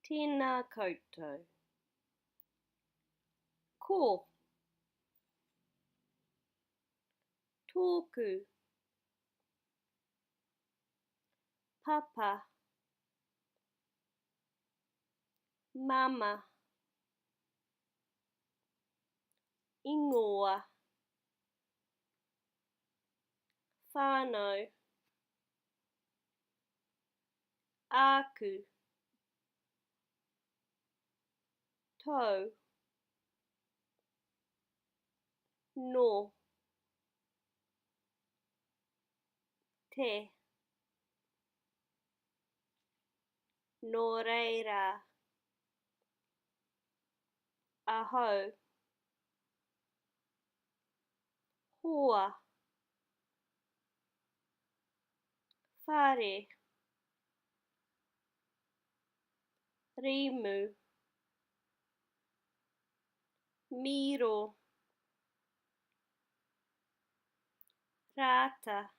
Tēnā koutou. Ko, tōku, papa, mama, ingoa, whānau, āku, tau, no, te, nō reira, ahau, hoa, whare, rimu, miro, rata,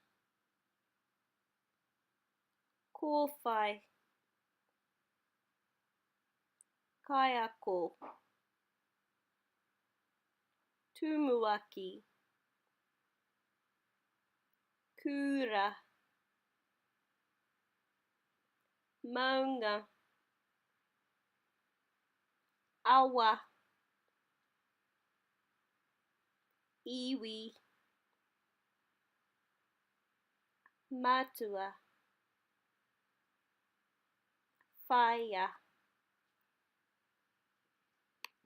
kōwhai, kaiako, tumuaki, kura, maunga, awa, iwi, matua, whaia.